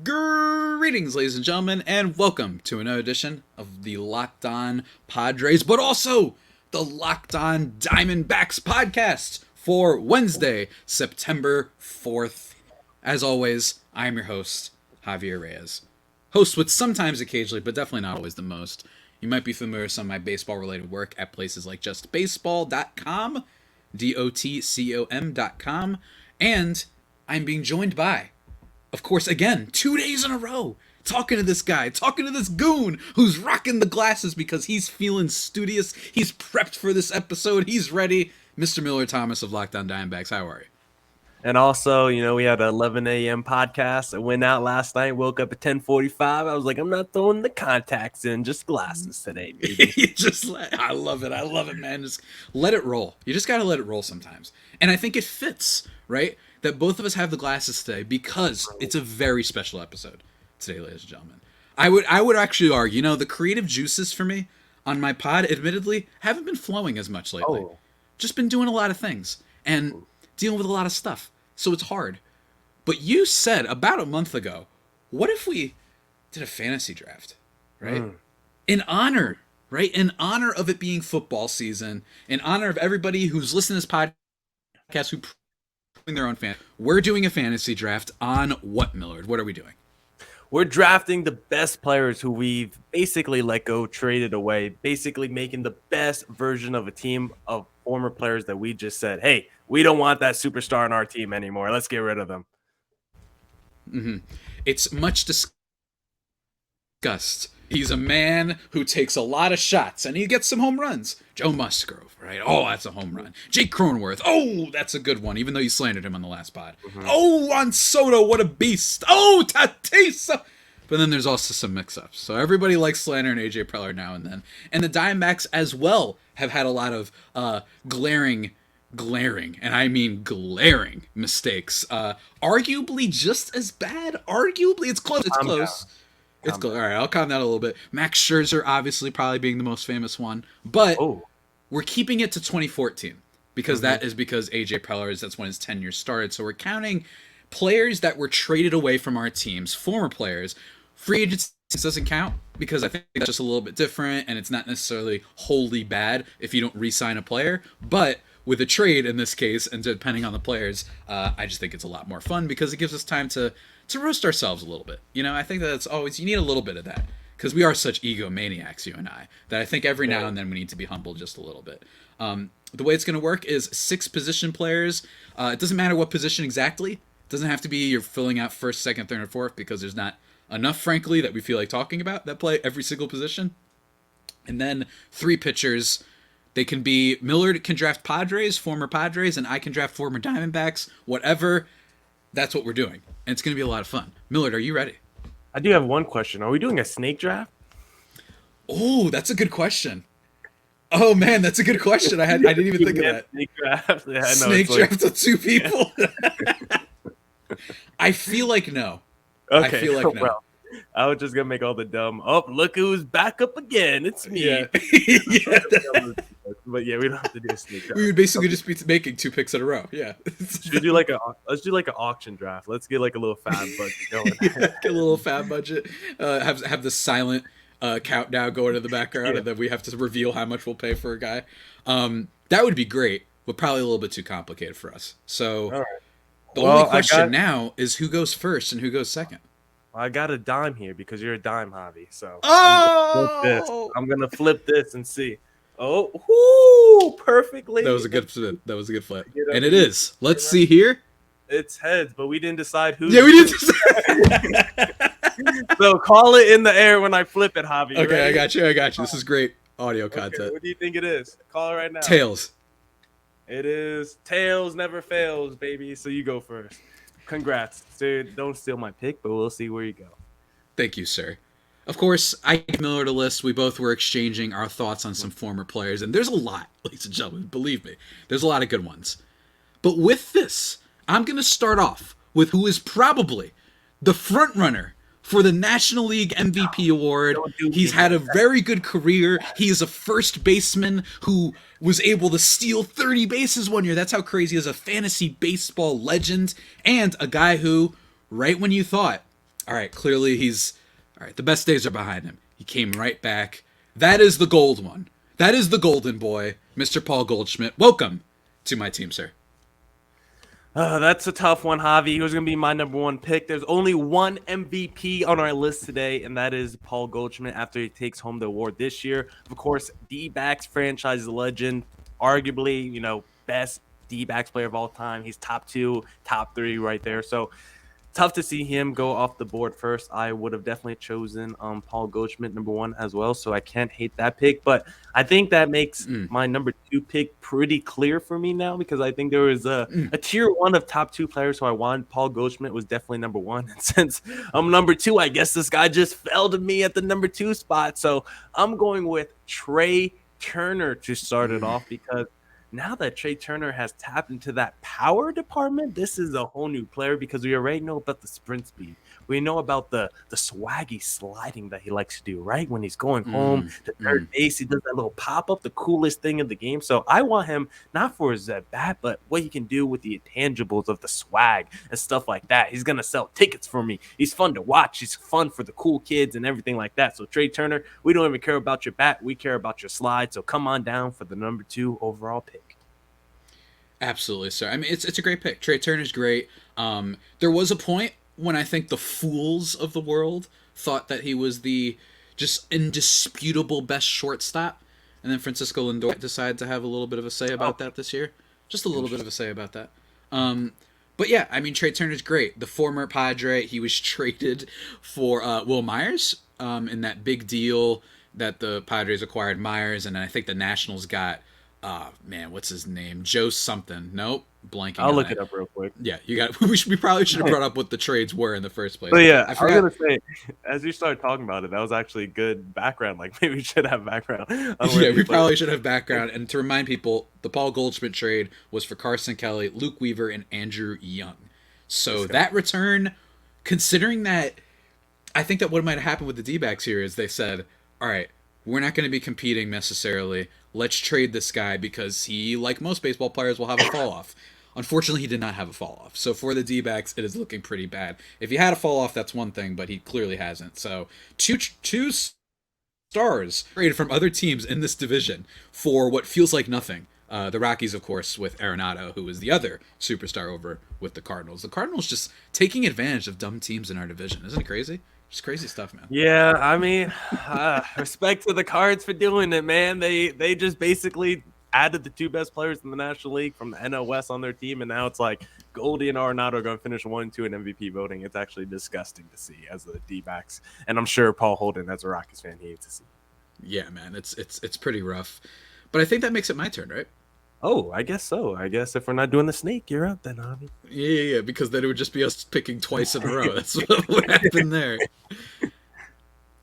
Greetings, ladies and gentlemen, and welcome to another edition of the Locked On Padres, but also the Locked On Diamondbacks podcast for Wednesday, September 4th. As always, I am your host, Javier Reyes. Host with sometimes occasionally, but definitely not always the most. You might be familiar with some of my baseball-related work at places like justbaseball.com, DOTCOM.com, and I'm being joined by, of course, again, 2 days in a row, talking to this guy, talking to this goon who's rocking the glasses because he's feeling studious. He's prepped for this episode. He's ready. Mr. Miller Thomas of Locked On Diamondbacks. How are you? And also, we had an 11 a.m. podcast. I went out last night, woke up at 10:45. I was like, I'm not throwing the contacts in, just glasses today, baby. I love it. I love it, man. Just let it roll. You just got to let it roll sometimes. And I think it fits, right? That both of us have the glasses today because it's a very special episode today, ladies and gentlemen. I would actually argue, the creative juices for me on my pod, admittedly, haven't been flowing as much lately. Just been doing a lot of things and dealing with a lot of stuff. So it's hard. But you said about a month ago, what if we did a fantasy draft, right? In honor, right? In honor of it being football season, in honor of everybody who's listening to this podcast who their own fan. We're doing a fantasy draft on what, Millard? What are we doing? We're drafting the best players who we've basically let go, traded away, basically making the best version of a team of former players that we just said, hey, we don't want that superstar on our team anymore. Let's get rid of them. It's much discussed. He's a man who takes a lot of shots, and he gets some home runs. Joe Musgrove, right? Oh, that's a home run. Jake Cronenworth. Oh, that's a good one, even though you slandered him on the last pod. Oh, Juan Soto, what a beast. Oh, Tatesa. But then there's also some mix-ups. So everybody likes slandering A.J. Preller now and then. And the Diamondbacks as well have had a lot of glaring, and I mean glaring mistakes. Arguably just as bad. Arguably, it's close. It's close. It's close. All right, I'll calm down a little bit. Max Scherzer obviously probably being the most famous one. But we're keeping it to 2014 because that is because A.J. Preller, that's when his tenure started. So we're counting players that were traded away from our teams, former players. Free agency doesn't count because I think that's just a little bit different, and it's not necessarily wholly bad if you don't re-sign a player. But with a trade in this case, and depending on the players, I just think it's a lot more fun because it gives us time to roast ourselves a little bit. I think that it's always, you need a little bit of that because we are such egomaniacs, you and I, that I think every now and then we need to be humble just a little bit. The way it's going to work is 6 position players. It doesn't matter what position exactly. It doesn't have to be you're filling out first, second, third, or fourth because there's not enough, frankly, that we feel like talking about that play every single position. And then 3 pitchers. They can be, Millard can draft Padres, former Padres, and I can draft former Diamondbacks, whatever. That's what we're doing. And it's going to be a lot of fun. Millard, are you ready? I do have one question. Are we doing a snake draft? Oh, that's a good question. Oh, man, that's a good question. I didn't even think of that. Snake draft. Yeah, snake draft of 2 people? I feel like no. Okay. I feel like no. Well, I was just going to make all the dumb, look who's back up again. It's me. Yeah. But yeah, we don't have to do a snake draft. We would basically just be making 2 picks in a row. Yeah. Let's do like an auction draft. Let's get like a little fab budget going. Get a little fab budget. Have the silent countdown going in the background, and then we have to reveal how much we'll pay for a guy. That would be great, but probably a little bit too complicated for us. So the only question now is who goes first and who goes second. I got a dime here because you're a dime, Javi. So I'm gonna flip this and see. Oh, perfectly. That was a good flip. And it is. Let's see here. It's heads, but we didn't decide who. Yeah, we didn't decide. So call it in the air when I flip it, Javi. Okay, ready? I got you. This is great audio content. What do you think it is? Call it right now. Tails. It is tails never fails, baby. So you go first. Congrats, dude. Don't steal my pick, but we'll see where you go. Thank you, sir. Of course, I gave Millard a list. We both were exchanging our thoughts on some former players, and there's a lot, ladies and gentlemen. Believe me, there's a lot of good ones. But with this, I'm going to start off with who is probably the front runner for the National League MVP award. He's had a very good career. He is a first baseman who was able to steal 30 bases one year. That's how crazy he is. A fantasy baseball legend and a guy who, right when you thought all right, clearly all right, the best days are behind him. He came right back. That is the gold one. That is the golden boy, Mr. Paul Goldschmidt. Welcome to my team, sir. That's a tough one, Javi. He was going to be my number one pick. There's only one MVP on our list today, and that is Paul Goldschmidt after he takes home the award this year. Of course, D-backs franchise legend, arguably, best D-backs player of all time. He's top 2, top 3 right there. So tough to see him go off the board first. I would have definitely chosen Paul Goldschmidt number 1 as well, so I can't hate that pick. But I think that makes my number 2 pick pretty clear for me now, because I think there was a tier 1 of top 2 players who I wanted. Paul Goldschmidt was definitely number 1. And since I'm number 2, I guess this guy just fell to me at the number 2 spot. So I'm going with Trey Turner to start it off, because now that Trey Turner has tapped into that power department, this is a whole new player, because we already know about the sprint speed. We know about the swaggy sliding that he likes to do, right? When he's going home to third base, he does that little pop-up, the coolest thing in the game. So I want him not for his bat, but what he can do with the intangibles of the swag and stuff like that. He's going to sell tickets for me. He's fun to watch. He's fun for the cool kids and everything like that. So Trey Turner, we don't even care about your bat. We care about your slide. So come on down for the number 2 overall pick. Absolutely, sir. I mean, it's a great pick. Trey Turner's great. There was a point when I think the fools of the world thought that he was the just indisputable best shortstop, and then Francisco Lindor decided to have a little bit of a say about that this year. Just a little bit of a say about that. But yeah, I mean, Trey Turner's great. The former Padre, he was traded for Will Myers in that big deal that the Padres acquired Myers, and then I think the Nationals got what's his name? Joe something. Nope. Blanking. I'll look it up real quick. Yeah, you got. We probably should have brought up what the trades were in the first place. But yeah, I was gonna say, as you started talking about it, that was actually good background. Like, maybe we should have background. Yeah, we probably should have background. And to remind people, the Paul Goldschmidt trade was for Carson Kelly, Luke Weaver, and Andrew Young. So that return, considering that, I think that what might have happened with the D-backs here is they said, all right, we're not going to be competing necessarily. Let's trade this guy because he, like most baseball players, will have a fall off. Unfortunately, he did not have a fall off. So for the D-backs, it is looking pretty bad. If he had a fall off, that's one thing, but he clearly hasn't. So two stars traded from other teams in this division for what feels like nothing. The Rockies, of course, with Arenado, who is the other superstar over with the Cardinals. The Cardinals just taking advantage of dumb teams in our division. Isn't it crazy? Just crazy stuff, man. Yeah, I mean, respect to the Cards for doing it, man. They just basically added the 2 best players in the National League from the NL West on their team, and now it's like Goldie and Arenado are going to finish 1 and 2 in MVP voting. It's actually disgusting to see as the D-backs, and I'm sure Paul Holden, as a Rockies fan, he hates to see. Yeah, man, it's pretty rough, but I think that makes it my turn, right? Oh, I guess so. I guess if we're not doing the snake, you're up then, Javi. Yeah, because then it would just be us picking twice in a row. That's what would happen there.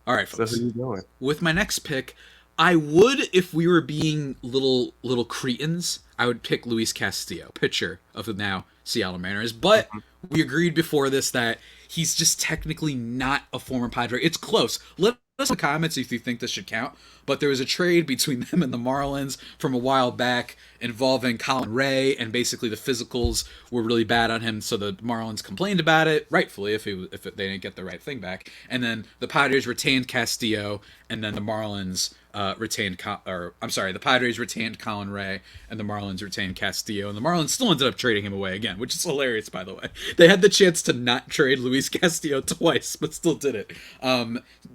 All right, folks. So who are you going? With my next pick, I would, if we were being little cretins, I would pick Luis Castillo, pitcher of the now Seattle Mariners. But we agreed before this that he's just technically not a former Padre. It's close. Let us in the comments if you think this should count. But there was a trade between them and the Marlins from a while back involving Colin Ray, and basically the physicals were really bad on him, so the Marlins complained about it, rightfully, if they didn't get the right thing back. And then the Padres retained Castillo, and then the Marlins the Padres retained Colin Ray, and the Marlins retained Castillo, and the Marlins still ended up trading him away again, which is hilarious, by the way. They had the chance to not trade Luis Castillo twice, but still did it.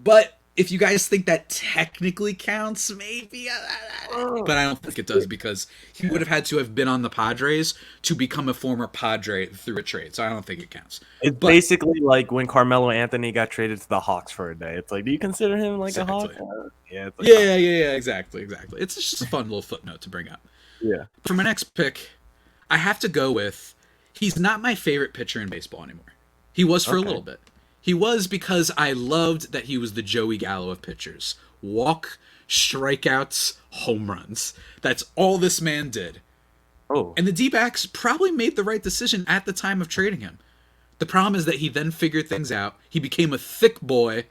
But if you guys think that technically counts, maybe, but I don't think it does, because he would have had to have been on the Padres to become a former Padre through a trade, so I don't think it counts. It's basically like when Carmelo Anthony got traded to the Hawks for a day. It's like, do you consider him like a Hawk? Yeah, it's like exactly. It's just a fun little footnote to bring up. Yeah. For my next pick, I have to go with, he's not my favorite pitcher in baseball anymore. He was for a little bit. He was, because I loved that he was the Joey Gallo of pitchers. Walk, strikeouts, home runs. That's all this man did. Oh. And the D-backs probably made the right decision at the time of trading him. The problem is that he then figured things out. He became a thick boy.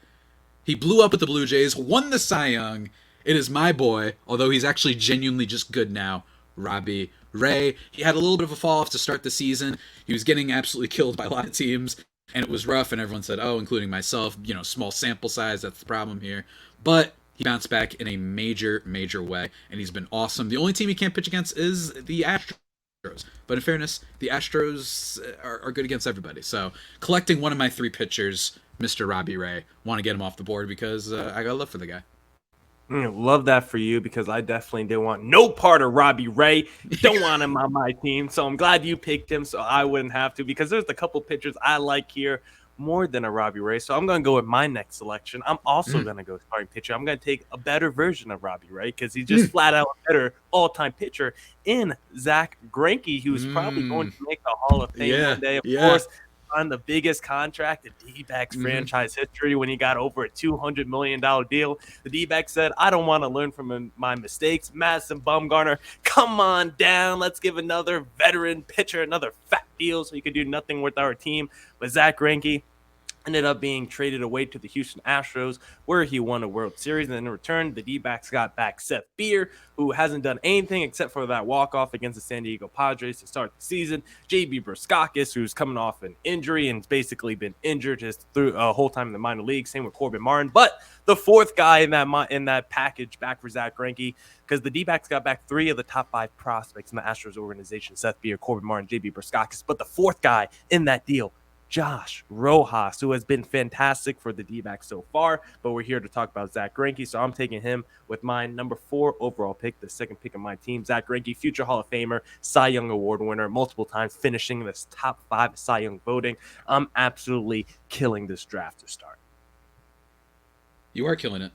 He blew up with the Blue Jays, won the Cy Young. It is my boy, although he's actually genuinely just good now, Robbie Ray. He had a little bit of a fall off to start the season. He was getting absolutely killed by a lot of teams. and it was rough, and everyone said, oh, including myself, small sample size, that's the problem here. But he bounced back in a major, major way, and he's been awesome. The only team he can't pitch against is the Astros. But in fairness, the Astros are good against everybody. So collecting one of my 3 pitchers, Mr. Robbie Ray, want to get him off the board because I got love for the guy. Love that for you, because I definitely didn't want no part of Robbie Ray. Don't want him on my team. So I'm glad you picked him so I wouldn't have to, because there's a couple pitchers I like here more than a Robbie Ray. So I'm going to go with my next selection. I'm also going to go starting pitcher. I'm going to take a better version of Robbie Ray, because he's just flat out a better all-time pitcher in Zach Greinke, who's probably going to make the Hall of Fame one day. Of course, on the biggest contract in D-backs franchise history when he got over a $200 million deal. The D-backs said, I don't want to learn from my mistakes. Madison Bumgarner, come on down. Let's give another veteran pitcher another fat deal so he could do nothing with our team. But Zach Greinke ended up being traded away to the Houston Astros, where he won a World Series. And in return, the D-backs got back Seth Beer, who hasn't done anything except for that walk-off against the San Diego Padres to start the season. JB Bruskakis, who's coming off an injury and basically been injured just through a whole time in the minor league. Same with Corbin Martin. But the fourth guy in that package back for Zach Greinke, because the D-backs got back 3 of the top 5 prospects in the Astros organization: Seth Beer, Corbin Martin, JB Bruskakis. But the fourth guy in that deal, Josh Rojas, who has been fantastic for the D-backs so far, but we're here to talk about Zach Greinke, so I'm taking him with my number 4 overall pick, the second pick of my team. Zach Greinke, future Hall of Famer, Cy Young Award winner, multiple times finishing this top 5 Cy Young voting. I'm absolutely killing this draft to start. You are killing it.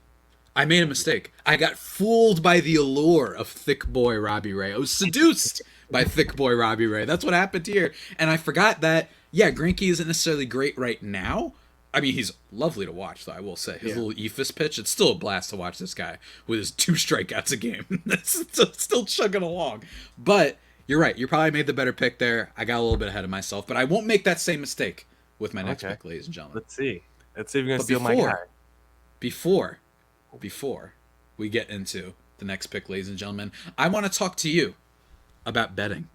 I made a mistake. I got fooled by the allure of thick boy Robbie Ray. I was seduced by thick boy Robbie Ray. That's what happened here. And I forgot that, Greinke isn't necessarily great right now. I mean, he's lovely to watch, though, I will say. His little eephus pitch, it's still a blast to watch this guy with his 2 strikeouts a game. It's still chugging along. But you're right. You probably made the better pick there. I got a little bit ahead of myself. But I won't make that same mistake with my next pick, ladies and gentlemen. Let's see if you're going to steal my guy. Before we get into the next pick, ladies and gentlemen, I want to talk to you about betting.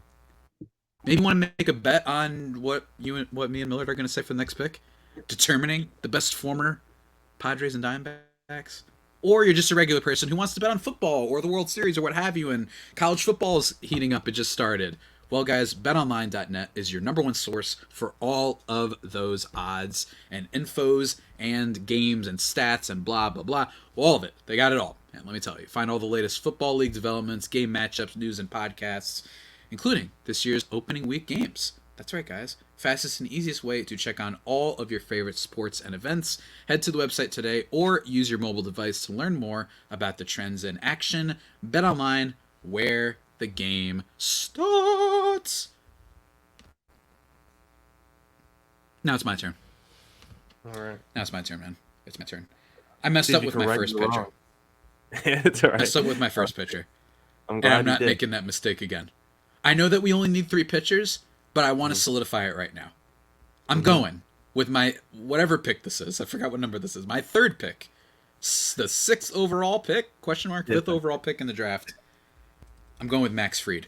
Maybe you want to make a bet on what me and Millard are going to say for the next pick, determining the best former Padres and Diamondbacks. Or you're just a regular person who wants to bet on football or the World Series or what have you, and college football is heating up. It just started. Well, guys, betonline.net is your number 1 source for all of those odds and infos and games and stats and blah, blah, blah. All of it. They got it all. And let me tell you, find all the latest football league developments, game matchups, news, and podcasts, including this year's opening week games. That's right, guys. Fastest and easiest way to check on all of your favorite sports and events. Head to the website today or use your mobile device to learn more about the trends in action. BetOnline, where the game starts. Now it's my turn. All right. Now it's my turn, man. It's my turn. I messed up with my first pitcher. It's all right. I messed up with my first pitcher. I'm glad I'm not making that mistake again. I know that we only need 3 pitchers, but I want to solidify it right now. I'm going with my whatever pick this is. I forgot what number this is. My 3rd pick. The 6th overall pick, question mark, 5th overall pick in the draft. I'm going with Max Fried.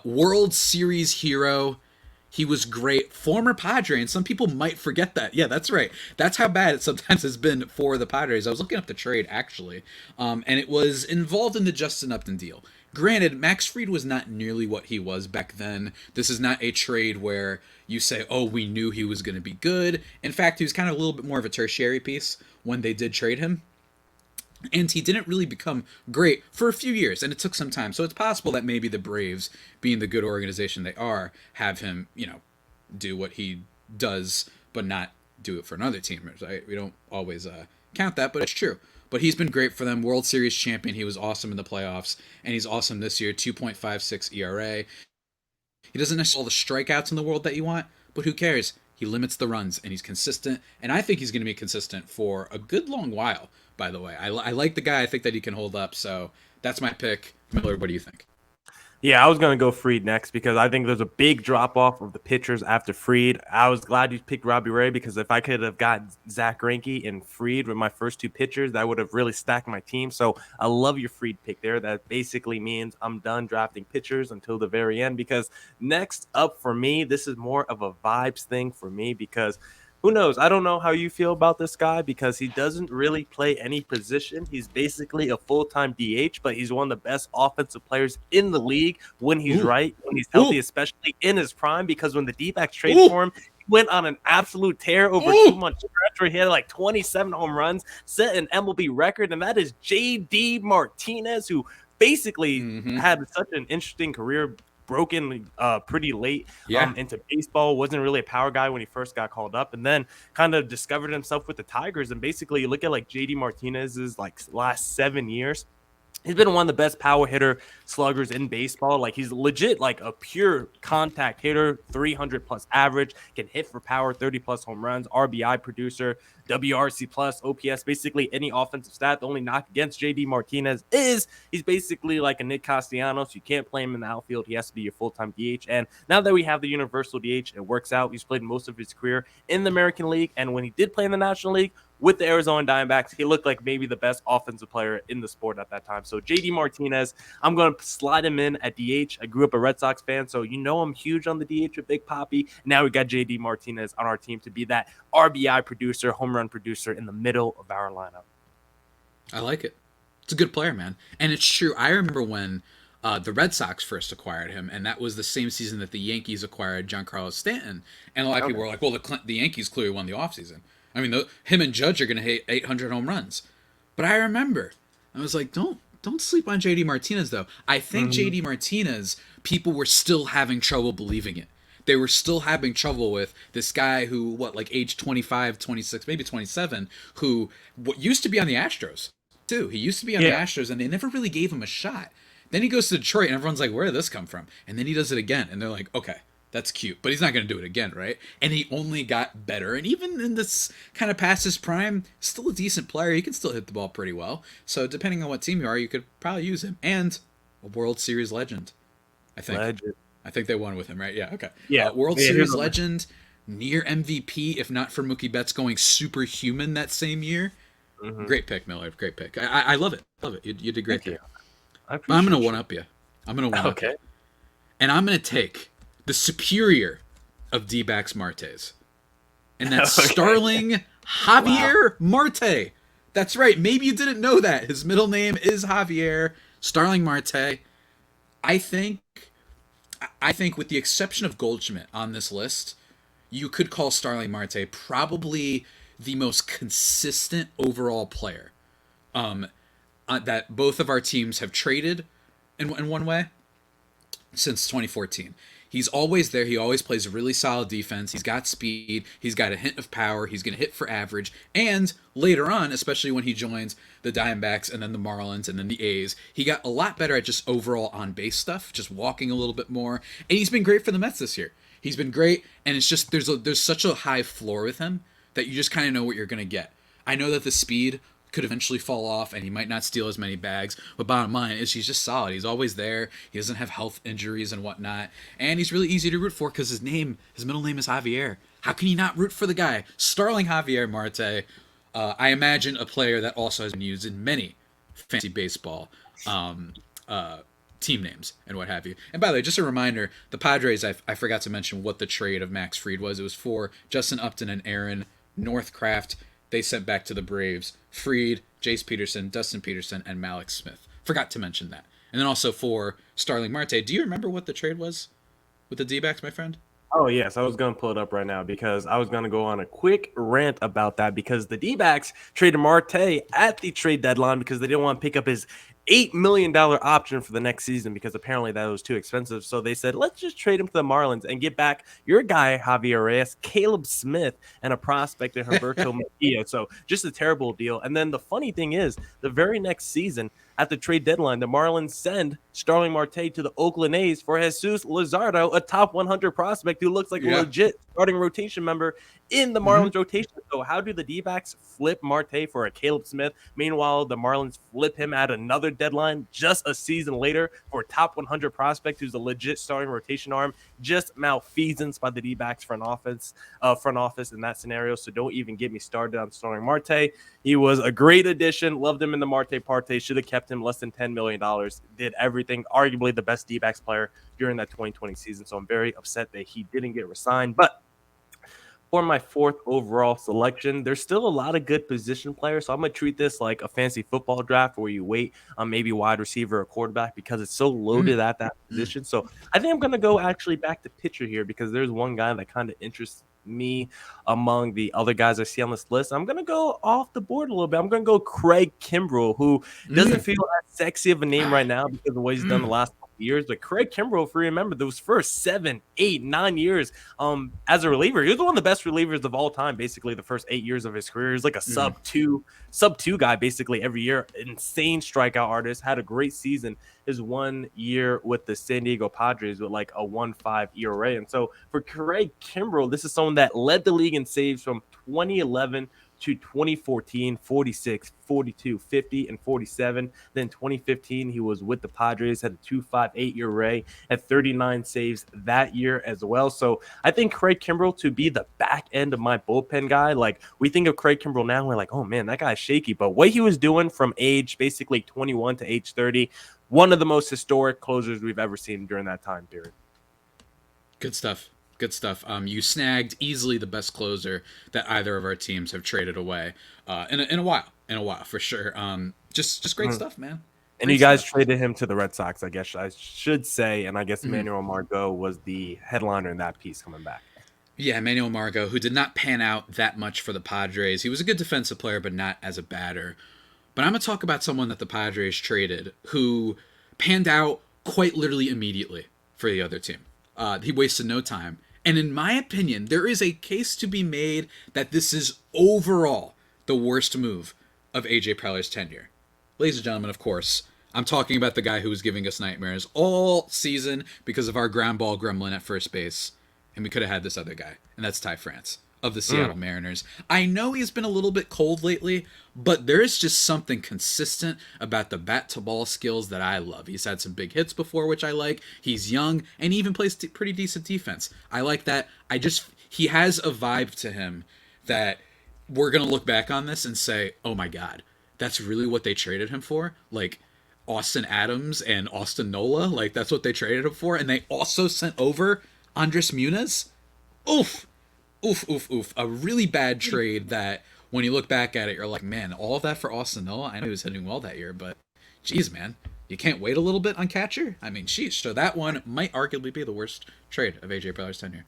World Series hero. He was great. Former Padre, and some people might forget that. Yeah, that's right. That's how bad it sometimes has been for the Padres. I was looking up the trade, actually, and it was involved in the Justin Upton deal. Granted, Max Fried was not nearly what he was back then. This is not a trade where you say, oh, we knew he was going to be good. In fact, he was kind of a little bit more of a tertiary piece when they did trade him. And he didn't really become great for a few years, and it took some time. So it's possible that maybe the Braves, being the good organization they are, have him, do what he does, but not do it for another team. Right? We don't always count that, but it's true. But he's been great for them. World Series champion. He was awesome in the playoffs, and he's awesome this year. 2.56 ERA. He doesn't necessarily all the strikeouts in the world that you want, but who cares? He limits the runs, and he's consistent. And I think he's going to be consistent for a good long while, by the way. I like the guy. I think that he can hold up. So that's my pick. Miller, what do you think? Yeah, I was going to go Fried next because I think there's a big drop-off of the pitchers after Fried. I was glad you picked Robbie Ray because if I could have got Zach Greinke and Fried with my first 2 pitchers, that would have really stacked my team. So I love your Fried pick there. That basically means I'm done drafting pitchers until the very end because next up for me, this is more of a vibes thing for me because who knows? I don't know how you feel about this guy because he doesn't really play any position. He's basically a full-time DH, but he's one of the best offensive players in the league when he's Ooh, right, when he's ooh, healthy, especially in his prime. Because when the D-backs traded ooh, for him, he went on an absolute tear over ooh. 2 months stretch where he had like 27 home runs, set an MLB record, and that is JD Martinez, who basically Mm-hmm. had such an interesting career, broken pretty late Yeah. into baseball. Wasn't really a power guy when he first got called up, and then kind of discovered himself with the Tigers. And basically, you look at like JD Martinez's like last 7 years. He's been one of the best power hitter sluggers in baseball. Like he's legit like a pure contact hitter, 300 plus average, can hit for power, 30 plus home runs, RBI producer, WRC plus, OPS, basically any offensive stat. The only knock against JD Martinez is he's basically like a Nick Castellanos. You can't play him in the outfield. He has to be your full-time DH. And now that we have the universal DH, it works out. He's played most of his career in the American League. And when he did play in the National League, with the Arizona Diamondbacks, he looked like maybe the best offensive player in the sport at that time. So JD Martinez, I'm going to slide him in at DH. I grew up a Red Sox fan, so I'm huge on the DH with Big Papi. Now we got JD Martinez on our team to be that RBI producer, home run producer in the middle of our lineup. I like it. It's a good player, man. And it's true. I remember when the Red Sox first acquired him, and that was the same season that the Yankees acquired Giancarlo Stanton. And a lot of people were like, well, the Yankees clearly won the offseason. I mean, him and Judge are going to hit 800 home runs. But I remember, I was like, don't sleep on JD Martinez, though. I think JD Martinez, people were still having trouble believing it. They were still having trouble with this guy who, like age 25, 26, maybe 27, who used to be on the Astros, too. He used to be on the Astros, and they never really gave him a shot. Then he goes to Detroit, and everyone's like, where did this come from? And then he does it again, and they're like, okay, that's cute, but he's not going to do it again, right? And he only got better. And even in this kind of past his prime, still a decent player. He can still hit the ball pretty well. So depending on what team you are, you could probably use him. And a World Series legend, I think. I think they won with him, right? Yeah, okay. Yeah. World Series legend, near MVP, if not for Mookie Betts going superhuman that same year. Mm-hmm. Great pick, Miller. Great pick. I love it. Love it. You did great there. I'm going to one-up you. I'm going to one-up you. And I'm going to take the superior of D-backs Martes. And that's Starling Javier Marte. That's right. Maybe you didn't know that. His middle name is Javier. Starling Marte. I think with the exception of Goldschmidt on this list, you could call Starling Marte probably the most consistent overall player that both of our teams have traded in one way since 2014. He's always there. He always plays really solid defense. He's got speed. He's got a hint of power. He's going to hit for average. And later on, especially when he joins the Diamondbacks and then the Marlins and then the A's, he got a lot better at just overall on-base stuff, just walking a little bit more. And he's been great for the Mets this year. He's been great, and it's just there's such a high floor with him that you just kind of know what you're going to get. I know that the speed could eventually fall off and he might not steal as many bags, but bottom line is he's just solid. He's always there. He doesn't have health injuries and whatnot, and he's really easy to root for because his middle name is Javier. How can you not root for the guy? Starling Javier Marte. I imagine a player that also has been used in many fantasy baseball team names and what have you. And by the way, just a reminder, the Padres, I forgot to mention what the trade of Max Fried was. It was for Justin Upton and Aaron Northcraft. They sent back to the Braves Fried, Jace Peterson, Dustin Peterson, and Malik Smith. Forgot to mention that. And then also for Starling Marte. Do you remember what the trade was with the D-backs, my friend? Oh, yes. I was going to pull it up right now because I was going to go on a quick rant about that because the D-backs traded Marte at the trade deadline because they didn't want to pick up his $8 million option for the next season because apparently that was too expensive. So they said, let's just trade him to the Marlins and get back your guy, Javier Reyes, Caleb Smith, and a prospect in Humberto Mejia. So just a terrible deal. And then the funny thing is, the very next season, at the trade deadline, the Marlins send Starling Marte to the Oakland A's for Jesus Luzardo, a top 100 prospect who looks like a legit starting rotation member in the Marlins rotation. So how do the D-backs flip Marte for a Caleb Smith? Meanwhile, the Marlins flip him at another deadline just a season later for a top 100 prospect who's a legit starting rotation arm. Just malfeasance by the D-backs front office in that scenario. So don't even get me started on Starling Marte. He was a great addition. Loved him in the Marte Parte. Should have kept him less than $10 million. Did everything. Arguably the best D-backs player during that 2020 season. So I'm very upset that he didn't get re-signed. But for my fourth overall selection, there's still a lot of good position players. So I'm going to treat this like a fancy football draft where you wait on maybe wide receiver or quarterback because it's so Mm, loaded at that mm, position. So I think I'm going to go actually back to pitcher here because there's one guy that kind of interests me among the other guys I see on this list. I'm going to go off the board a little bit. I'm going to go Craig Kimbrell, who doesn't mm, feel as sexy of a name right now because of what he's done the mm. last couple years. But Craig Kimbrell, if you remember, those first 7, 8, 9 years as a reliever, he was one of the best relievers of all time. Basically, the first 8 years of his career, he was like a Mm. sub two guy basically every year. Insane strikeout artist, had a great season. His 1 year with the San Diego Padres with like a 1.5 ERA, and so for Craig Kimbrell, this is someone that led the league in saves from 2011 to 2014, 46, 42, 50, and 47. Then 2015, he was with the Padres, had a 2.58 ERA, had 39 saves that year as well. So I think Craig Kimbrell to be the back end of my bullpen guy. Like we think of Craig Kimbrell now, we're like, oh man, that guy's shaky. But what he was doing from age basically 21 to age 30, one of the most historic closers we've ever seen during that time period. Good stuff. Good stuff. You snagged easily the best closer that either of our teams have traded away in a while. In a while, for sure. Just great stuff, man. And you Great guys stuff. traded him to the Red Sox, I guess I should say. And I guess Mhm. Emmanuel Margot was the headliner in that piece coming back. Yeah, Manuel Margot, who did not pan out that much for the Padres. He was a good defensive player, but not as a batter. But I'm going to talk about someone that the Padres traded who panned out quite literally immediately for the other team. He wasted no time. And in my opinion, there is a case to be made that this is overall the worst move of AJ Preller's tenure. Ladies and gentlemen, of course, I'm talking about the guy who was giving us nightmares all season because of our ground ball gremlin at first base. And we could have had this other guy, and that's Ty France of the Seattle Mariners. I know he's been a little bit cold lately, but there is just something consistent about the bat to ball skills that I love. He's had some big hits before, which I like. He's young, and he even plays pretty decent defense. I like that. He has a vibe to him that we're going to look back on this and say, oh my God, that's really what they traded him for? Like, Austin Adams and Austin Nola, like that's what they traded him for, and they also sent over Andres Muniz. Oof, oof, oof, oof. A really bad trade that when you look back at it, you're like, man, all of that for Austin Nola. I know he was hitting well that year, but geez, man, you can't wait a little bit on catcher. I mean, sheesh. So that one might arguably be the worst trade of AJ Preller's tenure.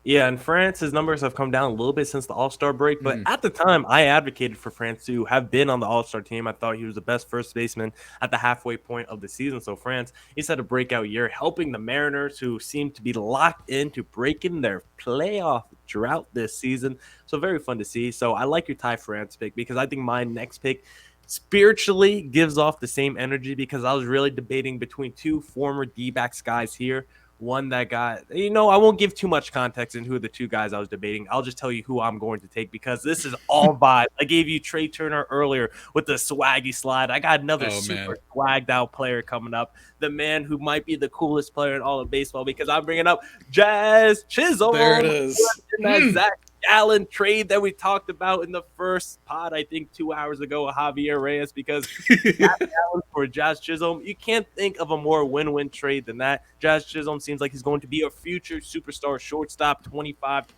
Yeah, and France's numbers have come down a little bit since the All-Star break, but at the time, I advocated for France to have been on the All-Star team. I thought he was the best first baseman at the halfway point of the season. So France, he's had a breakout year, helping the Mariners, who seem to be locked into breaking their playoff drought this season. So very fun to see. So I like your Ty France pick because I think my next pick spiritually gives off the same energy because I was really debating between two former D-backs guys here. One that got, I won't give too much context in who the two guys I was debating. I'll just tell you who I'm going to take because this is all vibe. I gave you Trey Turner earlier with the swaggy slide. I got another super swagged out player coming up. The man who might be the coolest player in all of baseball because I'm bringing up Jazz Chisholm. There it is. In that Zach Gallen trade that we talked about in the first pod, I think 2 hours ago, Javier Reyes, because Zach Gallen for Jazz Chisholm, you can't think of a more win-win trade than that. Jazz Chisholm seems like he's going to be a future superstar shortstop, 25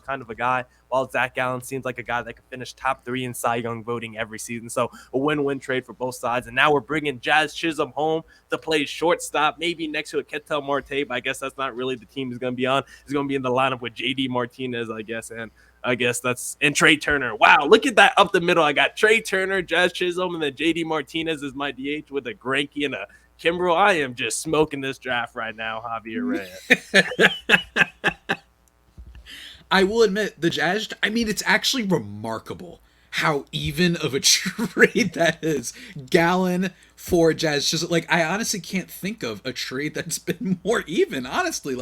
kind of a guy, while Zach Gallen seems like a guy that could finish top 3 in Cy Young voting every season. So a win-win trade for both sides. And now we're bringing Jazz Chisholm home to play shortstop, maybe next to a Ketel Marte, but I guess that's not really the team he's going to be on. He's going to be in the lineup with JD Martinez, I guess, and I guess that's and Trey Turner. Wow, look at that up the middle. I got Trey Turner, Jazz Chisholm, and then JD Martinez is my DH with a Greinke and a Kimbrel. I am just smoking this draft right now, Javier Reyes. I will admit, the Jazz, I mean, it's actually remarkable how even of a trade that is. Gallen for Jazz, just like I honestly can't think of a trade that's been more even. Honestly,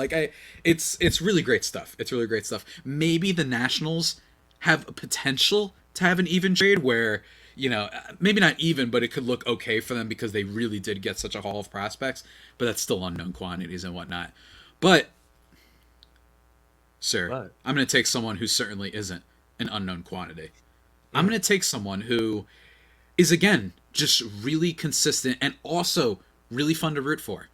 it's really great stuff. It's really great stuff. Maybe the Nationals have a potential to have an even trade where maybe not even, but it could look okay for them because they really did get such a haul of prospects. But that's still unknown quantities and whatnot. But sir, What? I'm going to take someone who certainly isn't an unknown quantity. I'm going to take someone who is, again, just really consistent and also really fun to root for.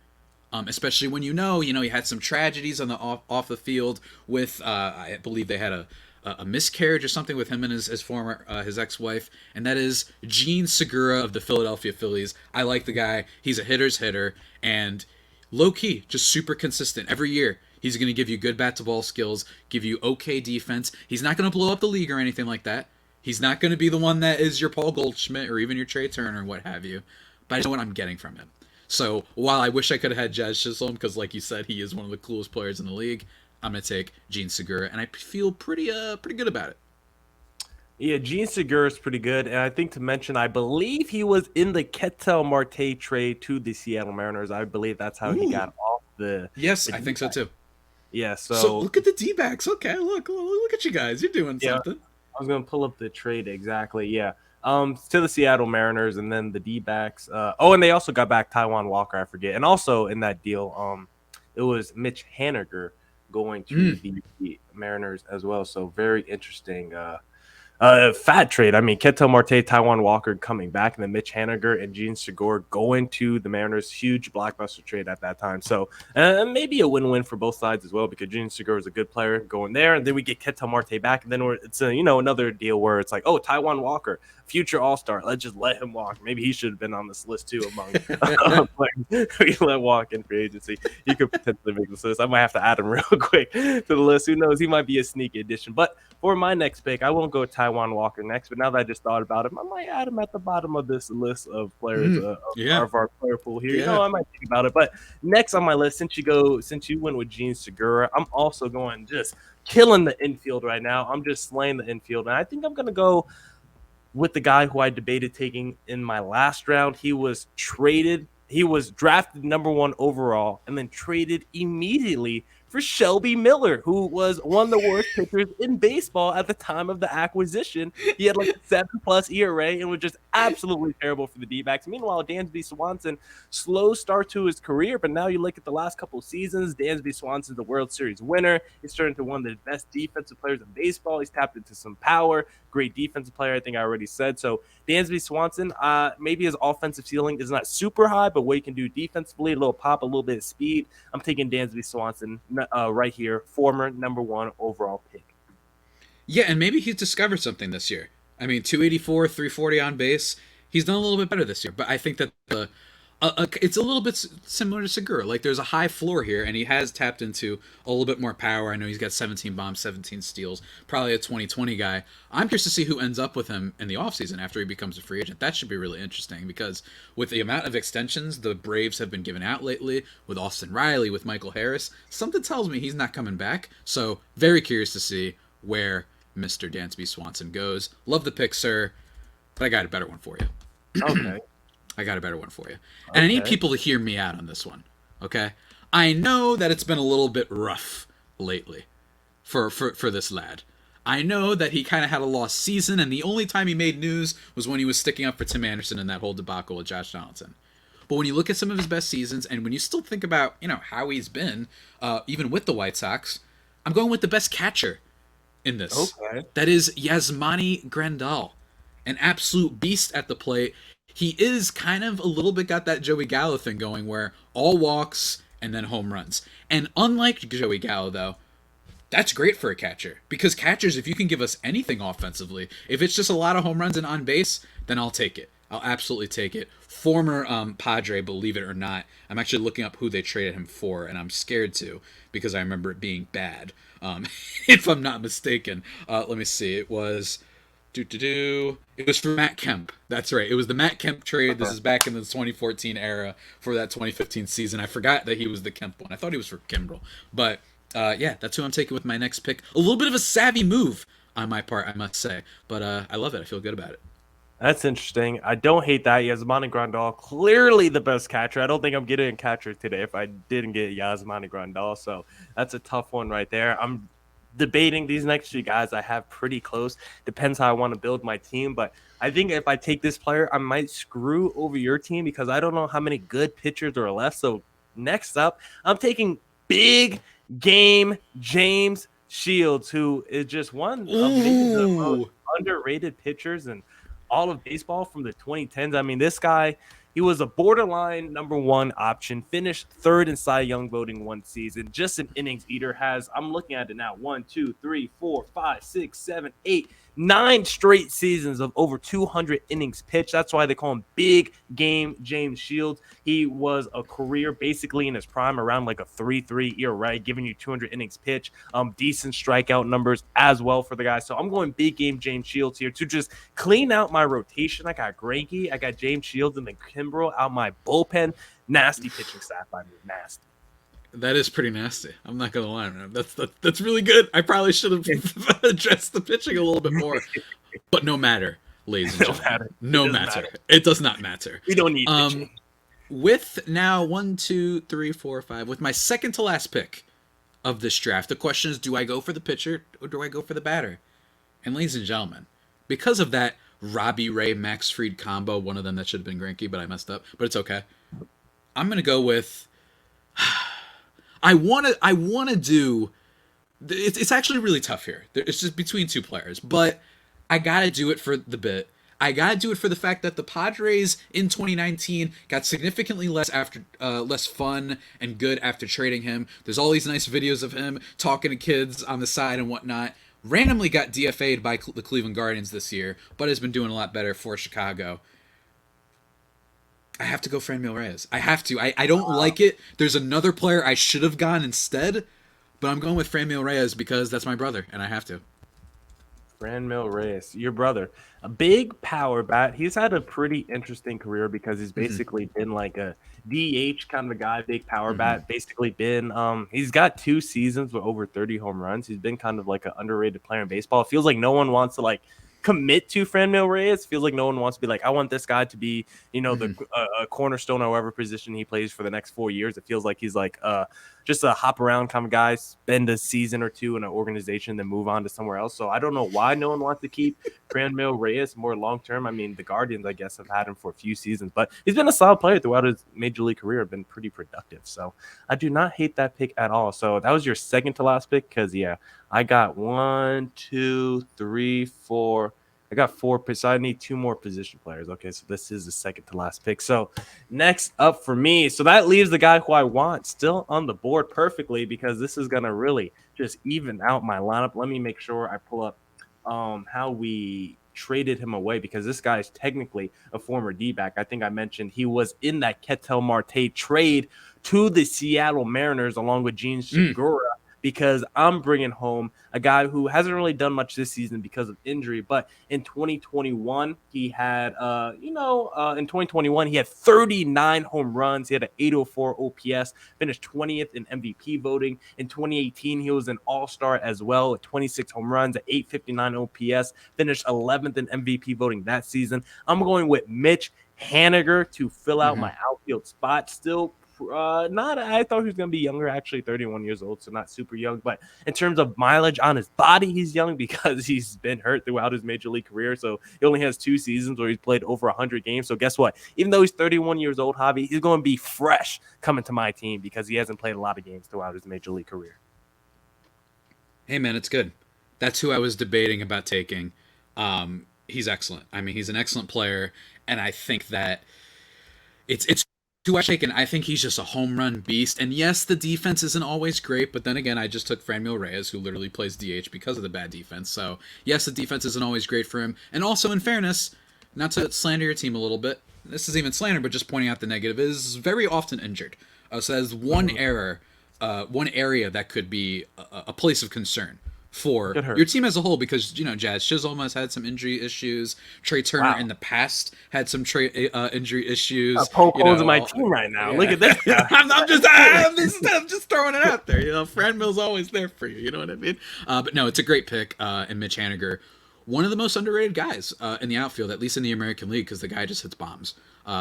especially when you know he had some tragedies on the off the field with I believe they had a miscarriage or something with him and his former his ex-wife, and that is Gene Segura of the Philadelphia Phillies. I like the guy. He's a hitter's hitter, and low key, just super consistent every year. He's going to give you good bat to ball skills, give you okay defense. He's not going to blow up the league or anything like that. He's not going to be the one that is your Paul Goldschmidt or even your Trey Turner or what have you. But I know what I'm getting from him. So while I wish I could have had Jazz Chisholm, because like you said, he is one of the coolest players in the league, I'm going to take Gene Segura, and I feel pretty good about it. Yeah, Gene Segura is pretty good. And I think to mention, I believe he was in the Ketel Marte trade to the Seattle Mariners. I believe that's how he got off the. Yes, the I think so too. Yeah, So look at the D-backs. Okay, look at you guys. You're doing something. I was going to pull up the trade exactly. Yeah. To the Seattle Mariners and then the D-backs. And they also got back Taijuan Walker, I forget. And also in that deal, it was Mitch Haniger going to the Mariners as well. So very interesting fat trade. I mean, Ketel Marte, Taijuan Walker coming back, and then Mitch Haniger and Gene Segura going to the Mariners. Huge blockbuster trade at that time. So maybe a win-win for both sides as well, because Gene Segura is a good player going there, and then we get Ketel Marte back, and then it's another deal where it's like, oh, Taijuan Walker, future All-Star. Let's just let him walk. Maybe he should have been on this list too among players we let walk in free agency. He could potentially make this list. I might have to add him real quick to the list. Who knows? He might be a sneaky addition. But for my next pick, I won't go Taijuan Walker next, but now that I just thought about him, I might add him at the bottom of this list of players of our player pool here. Yeah. I might think about it. But next on my list, since you went with Gene Segura, I'm also going just killing the infield right now. I'm just slaying the infield, and I think I'm going to go with the guy who I debated taking in my last round. He was drafted number 1 overall and then traded immediately for Shelby Miller, who was one of the worst pitchers in baseball at the time of the acquisition. He had like a 7+ ERA and was just absolutely terrible for the D-backs. Meanwhile, Dansby Swanson, slow start to his career, but now you look at the last couple of seasons, Dansby Swanson's the World Series winner. He's turned into one of the best defensive players in baseball. He's tapped into some power. Great defensive player, I think I already said. So Dansby Swanson, maybe his offensive ceiling is not super high, but what he can do defensively, a little pop, a little bit of speed. I'm taking Dansby Swanson right here, former number 1 overall pick. Yeah, and maybe he's discovered something this year. I mean, 284, 340 on base. He's done a little bit better this year, but I think that it's a little bit similar to Segura. Like, there's a high floor here, and he has tapped into a little bit more power. I know he's got 17 bombs, 17 steals, probably a 20-20 guy. I'm curious to see who ends up with him in the offseason after he becomes a free agent. That should be really interesting, because with the amount of extensions the Braves have been giving out lately, with Austin Riley, with Michael Harris, something tells me he's not coming back. So very curious to see where Mr. Dansby Swanson goes. Love the pick, sir, but I got a better one for you. Okay. I got a better one for you. And I need people to hear me out on this one, okay? I know that it's been a little bit rough lately for this lad. I know that he kind of had a lost season, and the only time he made news was when he was sticking up for Tim Anderson in that whole debacle with Josh Donaldson. But when you look at some of his best seasons, and when you still think about, how he's been, even with the White Sox, I'm going with the best catcher in this. Okay. That is Yasmani Grandal, an absolute beast at the plate. He is kind of a little bit got that Joey Gallo thing going, where all walks and then home runs. And unlike Joey Gallo, though, that's great for a catcher, because catchers, if you can give us anything offensively, if it's just a lot of home runs and on base, then I'll take it. I'll absolutely take it. Former Padre, believe it or not. I'm actually looking up who they traded him for, and I'm scared to, because I remember it being bad. If I'm not mistaken. Let me see. It was... It was for Matt Kemp. That's right. It was the Matt Kemp trade. This is back in the 2014 era for that 2015 season. I forgot that he was the Kemp one. I thought he was for Kimbrel. But, that's who I'm taking with my next pick. A little bit of a savvy move on my part, I must say. But I love it. I feel good about it. That's interesting. I don't hate that. Yasmani Grandal, clearly the best catcher. I don't think I'm getting a catcher today if I didn't get Yasmani Grandal. So that's a tough one right there. I'm debating these next 2 guys I have pretty close. Depends how I want to build my team, but I think if I take this player, I might screw over your team, because I don't know how many good pitchers are left. So next up, I'm taking big game James Shields, who is just one of the most underrated pitchers in all of baseball from the 2010s. I mean, this guy He was a borderline number one option, finished third in Cy Young voting one season, just an innings eater. I'm looking at it now, 1, 2, 3, 4, 5, 6, 7, 8, 9 straight seasons of over 200 innings pitched. That's why they call him Big Game James Shields. He was a career basically in his prime around like a 3.3 ERA, giving you 200 innings pitch, decent strikeout numbers as well for the guy. So I'm going Big Game James Shields here to just clean out my rotation. I got Greinke, I got James Shields, and then Kimbrel out my bullpen. Nasty pitching staff by me, nasty. That is pretty nasty. I'm not gonna lie, man. That's really good. I probably should have addressed the pitching a little bit more, but no matter, ladies and gentlemen, no matter. It does not matter. We don't need pitching. With now 1, 2, 3, 4, 5, with my second to last pick of this draft, the question is: do I go for the pitcher or do I go for the batter? And ladies and gentlemen, because of that Robbie Ray Max Fried combo, one of them that should have been Greinke, but I messed up. But it's okay. I'm gonna go with. I wanna do. It's actually really tough here. It's just between two players, but I gotta do it for the bit. I gotta do it for the fact that the Padres in 2019 got significantly less fun and good after trading him. There's all these nice videos of him talking to kids on the side and whatnot. Randomly got DFA'd by the Cleveland Guardians this year, but has been doing a lot better for Chicago. I have to go Franmil Reyes. I have to. I don't like it. There's another player I should have gone instead, but I'm going with Franmil Reyes because that's my brother, and I have to. Franmil Reyes, your brother, a big power bat. He's had a pretty interesting career because he's basically been like a DH kind of a guy, big power bat. Basically been, he's got 2 seasons with over 30 home runs. He's been kind of like an underrated player in baseball. It feels like no one wants to like commit to Franmil Reyes. Feels like no one wants to be like, I want this guy to be, the cornerstone, however position he plays for the next 4 years. It feels like he's like just a hop around kind of guy, spend a season or two in an organization, then move on to somewhere else. So I don't know why no one wants to keep Franmil Reyes more long term. I mean, the Guardians, I guess, have had him for a few seasons, but he's been a solid player throughout his major league career, been pretty productive. So I do not hate that pick at all. So that was your second to last pick, because I got 1, 2, 3, 4. I got 4 picks, so I need 2 more position players. Okay, so this is the second to last pick. So next up for me, so that leaves the guy who I want still on the board perfectly, because this is going to really just even out my lineup. Let me make sure I pull up how we traded him away, because this guy is technically a former D-back. I think I mentioned he was in that Ketel Marte trade to the Seattle Mariners along with Gene Segura. Because I'm bringing home a guy who hasn't really done much this season because of injury. But in 2021, he had, in 2021, he had 39 home runs. He had an 804 OPS, finished 20th in MVP voting. In 2018, he was an all-star as well with 26 home runs, at 859 OPS, finished 11th in MVP voting that season. I'm going with Mitch Haniger to fill out my outfield spot. Still I thought he was going to be younger, actually 31 years old, so not super young. But in terms of mileage on his body, he's young because he's been hurt throughout his major league career. So he only has 2 seasons where he's played over 100 games. So guess what? Even though he's 31 years old, Javi, he's going to be fresh coming to my team because he hasn't played a lot of games throughout his major league career. Hey, man, it's good. That's who I was debating about taking. He's excellent. I mean, he's an excellent player, and I think that it's who I taken. I think he's just a home run beast. And yes, the defense isn't always great, but then again, I just took Franmil Reyes, who literally plays DH because of the bad defense. So yes, the defense isn't always great for him. And also, in fairness, not to slander your team a little bit, this is even slander, but just pointing out the negative, is very often injured. So that's one area that could be a place of concern for your team as a whole, because Jazz Chisholm has had some injury issues. Trey Turner in the past had some injury issues. Poke holes in my team right now. Look at this. I'm just throwing it out there. Franmil's always there for you. You know what I mean? But no, it's a great pick. And Mitch Haniger, one of the most underrated guys in the outfield, at least in the American League, because the guy just hits bombs.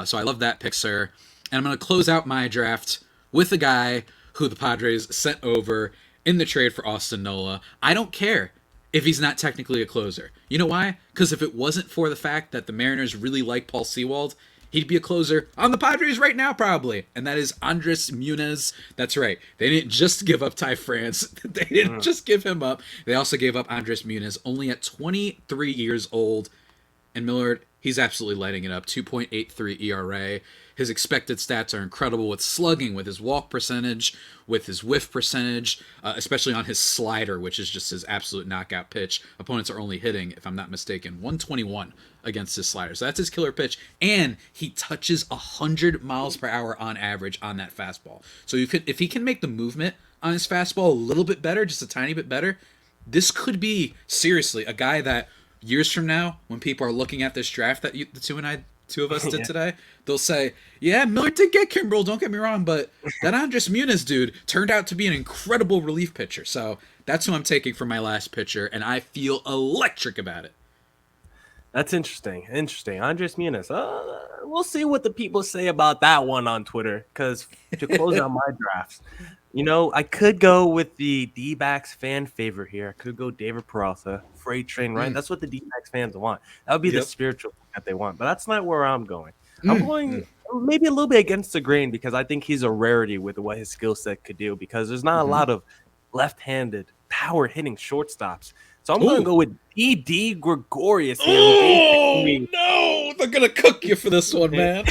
So I love that pick, sir. And I'm going to close out my draft with the guy who the Padres sent over in the trade for Austin Nola. I don't care if he's not technically a closer. You know why? Because if it wasn't for the fact that the Mariners really like Paul Sewald, he'd be a closer on the Padres right now, probably. And that is Andres Muniz. That's right. They didn't just give up Ty France. They didn't just give him up. They also gave up Andres Muniz, only at 23 years old. And Millard, He's absolutely lighting it up. 2.83 ERA. His expected stats are incredible with slugging, with his walk percentage, with his whiff percentage, especially on his slider, which is just his absolute knockout pitch. Opponents are only hitting, if I'm not mistaken, 121 against his slider. So that's his killer pitch. And he touches 100 miles per hour on average on that fastball. So if he can make the movement on his fastball a little bit better, just a tiny bit better, this could be, seriously, a guy that years from now, when people are looking at this draft that the two of us did today, they'll say, yeah, Miller did get Kimbrel, don't get me wrong, but that Andres Muniz dude turned out to be an incredible relief pitcher. So that's who I'm taking for my last pitcher, and I feel electric about it. That's interesting. Andres Muniz. We'll see what the people say about that one on Twitter, because to close out my drafts, I could go with the D-backs fan favorite here. I could go David Peralta, freight train, right? That's what the D-backs fans want. That would be the spiritual thing that they want. But that's not where I'm going. I'm going maybe a little bit against the grain because I think he's a rarity with what his skill set could do, because there's not a lot of left-handed power hitting shortstops. So I'm going to go with D.D. Gregorius here. Oh, no! They're going to cook you for this one, man.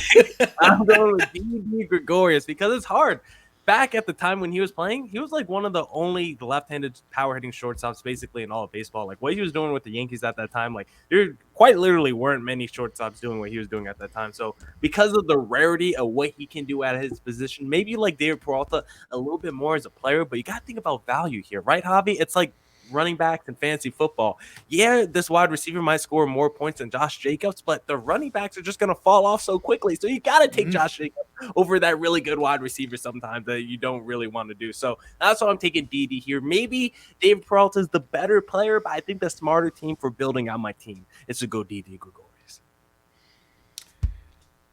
I'm going with D.D. Gregorius because it's hard. Back at the time when he was playing, he was like one of the only left-handed power-hitting shortstops basically in all of baseball. Like what he was doing with the Yankees at that time, like there quite literally weren't many shortstops doing what he was doing at that time. So because of the rarity of what he can do at his position, maybe like David Peralta a little bit more as a player, but you got to think about value here, right, Javi? It's like running backs in fantasy football. Yeah, this wide receiver might score more points than Josh Jacobs, but the running backs are just going to fall off so quickly. So you got to take Josh Jacobs over that really good wide receiver sometimes that you don't really want to do. So that's why I'm taking DD here. Maybe David Peralta is the better player, but I think the smarter team for building out my team is to go DD Gregorius.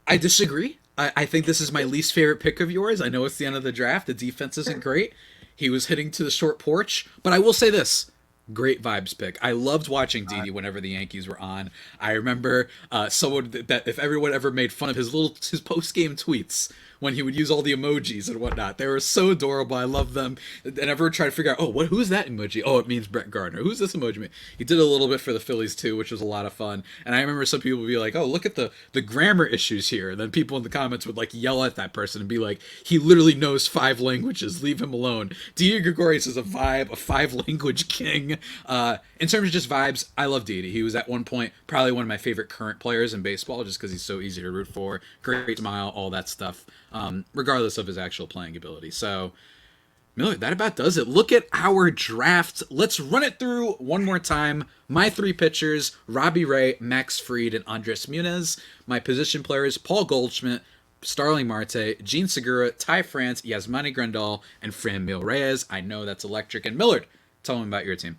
I disagree. I think this is my least favorite pick of yours. I know it's the end of the draft. The defense isn't great. He was hitting to the short porch, but I will say this. Great vibes pick. I loved watching Didi whenever the Yankees were on. I remember someone that if everyone ever made fun of his post-game tweets when he would use all the emojis and whatnot, they were so adorable. I love them. And everyone tried to figure out, who's that emoji? Oh, it means Brett Gardner. Who's this emoji? He did a little bit for the Phillies too, which was a lot of fun. And I remember some people would be like, oh, look at the grammar issues here. And then people in the comments would like yell at that person and be like, he literally knows 5 languages. Leave him alone. Didi Gregorius is a 5-language king. In terms of just vibes, I love Didi. He was at one point probably one of my favorite current players in baseball just because he's so easy to root for. Great smile, all that stuff, regardless of his actual playing ability. So, Miller, that about does it. Look at our draft. Let's run it through one more time. My 3 pitchers, Robbie Ray, Max Fried, and Andres Muniz. My position players, Paul Goldschmidt, Starling Marte, Gene Segura, Ty France, Yasmani Grandal, and Franmil Reyes. I know that's electric. And Millard, tell me about your team.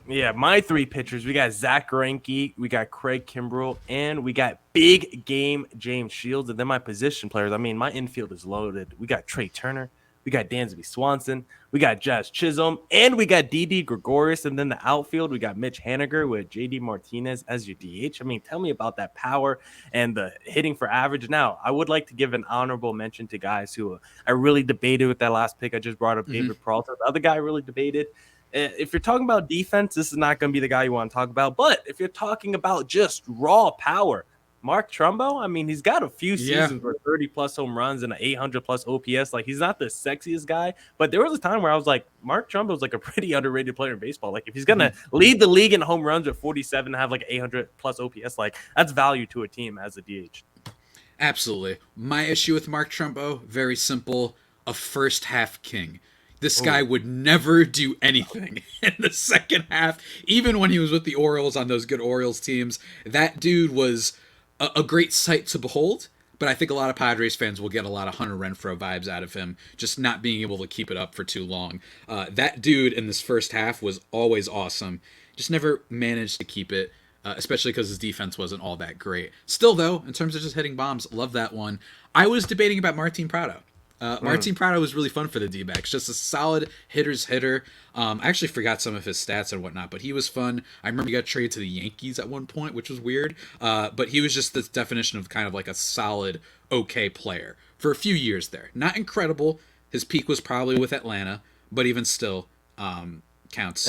Yeah, my 3 pitchers, we got Zach Greinke, we got Craig Kimbrell, and we got big game James Shields. And then my position players, my infield is loaded. We got Trey Turner, we got Dansby Swanson, we got Jazz Chisholm, and we got DD Gregorius. And then the outfield, we got Mitch Haniger with JD Martinez as your DH. Tell me about that power and the hitting for average. Now, I would like to give an honorable mention to guys who I really debated with that last pick. I just brought up David Peralta. The other guy I really debated. If you're talking about defense, this is not going to be the guy you want to talk about. But if you're talking about just raw power, Mark Trumbo, he's got a few seasons where 30-plus home runs and an 800-plus OPS. Like, he's not the sexiest guy. But there was a time where I was like, Mark Trumbo's like a pretty underrated player in baseball. Like, if he's going to lead the league in home runs at 47 and have like 800-plus OPS, like, that's value to a team as a DH. Absolutely. My issue with Mark Trumbo, very simple, a first-half king. This guy would never do anything in the second half, even when he was with the Orioles on those good Orioles teams. That dude was a great sight to behold, but I think a lot of Padres fans will get a lot of Hunter Renfroe vibes out of him, just not being able to keep it up for too long. That dude in this first half was always awesome, just never managed to keep it, especially because his defense wasn't all that great. Still, though, in terms of just hitting bombs, love that one. I was debating about Martin Prado. Martin Prado was really fun for the D-backs. Just a solid hitter's hitter. I actually forgot some of his stats and whatnot, but he was fun. I remember he got traded to the Yankees at one point, which was weird. But he was just the definition of kind of like a solid, okay player for a few years there. Not incredible. His peak was probably with Atlanta, but even still counts.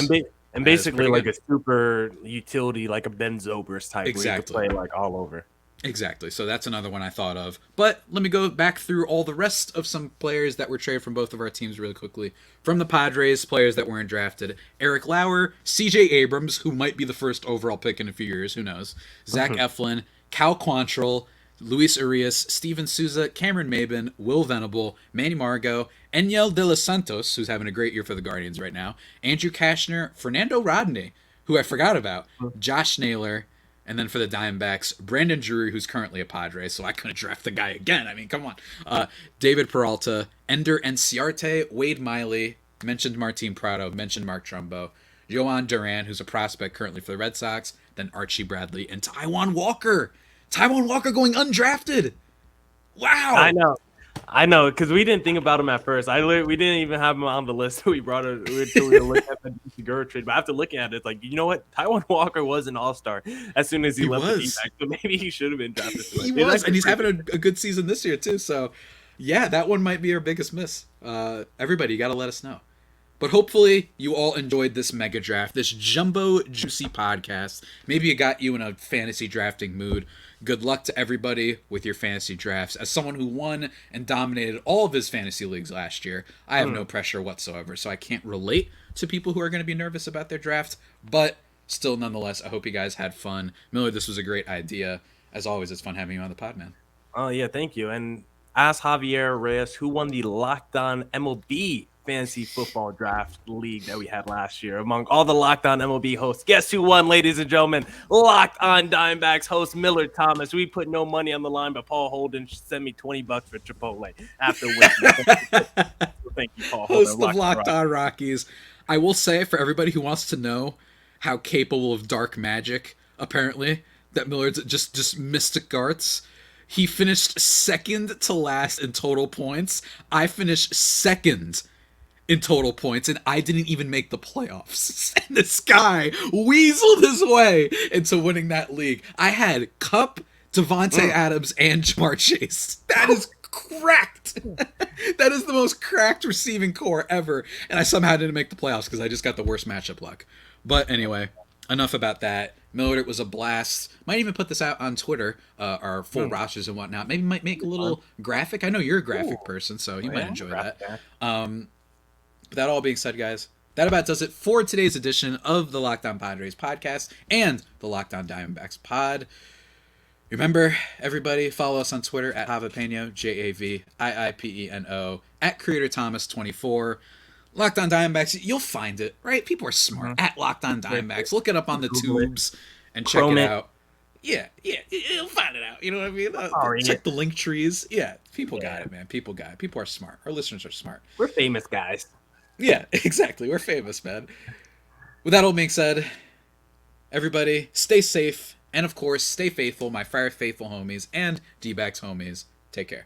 And That is basically pretty like good. a super utility, like a Ben Zobrist type, where you Exactly. could play like all over. Exactly. So that's another one I thought of. But let me go back through all the rest of some players that were traded from both of our teams really quickly. From the Padres, players that weren't drafted: Eric Lauer, C.J. Abrams, who might be the first overall pick in a few years, who knows? Zach Eflin, Cal Quantrill, Luis Urias, Steven Souza, Cameron Maben, Will Venable, Manny Margot, Enyel De Los Santos, who's having a great year for the Guardians right now, Andrew Kashner, Fernando Rodney, who I forgot about, Josh Naylor, and then for the Diamondbacks, Brandon Drury, who's currently a Padre, so I couldn't draft the guy again. I mean, come on. David Peralta, Ender Enciarte, Wade Miley, mentioned Martin Prado, mentioned Mark Trumbo, Johan Duran, who's a prospect currently for the Red Sox, then Archie Bradley, and Taijuan Walker. Taijuan Walker going undrafted. Wow. I know, because we didn't think about him at first. We didn't even have him on the list. We brought it until we were looking at the Segura trade. But after looking at it, it's like, you know what? Taijuan Walker was an all-star as soon as he left the D-backs. So maybe he should have been drafted. He was, and he's having a good season this year too. So, yeah, that one might be our biggest miss. Everybody, you got to let us know. But hopefully you all enjoyed this mega draft, this jumbo juicy podcast. Maybe it got you in a fantasy drafting mood. Good luck to everybody with your fantasy drafts. As someone who won and dominated all of his fantasy leagues last year, I have no pressure whatsoever, so I can't relate to people who are going to be nervous about their draft. But still, nonetheless, I hope you guys had fun. Miller, this was a great idea. As always, it's fun having you on the pod, man. Oh, yeah, thank you. And ask Javier Reyes, who won the Locked On MLB fantasy football draft league that we had last year. Among all the Locked On MLB hosts, guess who won, ladies and gentlemen? Locked On Diamondbacks host Miller Thomas. We put no money on the line, but Paul Holden sent me $20 for Chipotle after winning. Thank you, Paul Holden. Host of Locked On Rockies. I will say, for everybody who wants to know how capable of dark magic, apparently, that Miller's just mystic arts, he finished second to last in total points. I finished second in total points, and I didn't even make the playoffs. And this guy weaseled his way into winning that league. I had Kupp, Devontae Adams, and Jamar Chase. That is cracked. That is the most cracked receiving core ever. And I somehow didn't make the playoffs because I just got the worst matchup luck. But anyway, enough about that. Millard, it was a blast. Might even put this out on Twitter, our full rosters and whatnot. Maybe might make a little graphic. I know you're a graphic person, so you might enjoy that. But that all being said, guys, that about does it for today's edition of the Locked On Padres podcast and the Locked On Diamondbacks pod. Remember, everybody, follow us on Twitter at Javapeno, JAVIIPENO, at CreatorThomas24. Locked On Diamondbacks, you'll find it, right? People are smart. At Locked On Diamondbacks. Look it up on the tubes and check it out. Yeah, you'll find it out. You know what I mean? Check the link trees. Yeah, people got it, man. People got it. People are smart. Our listeners are smart. We're famous guys. Yeah, exactly. We're famous, man. With that all being said, everybody, stay safe. And, of course, stay faithful, my Fire Faithful homies and D-backs homies. Take care.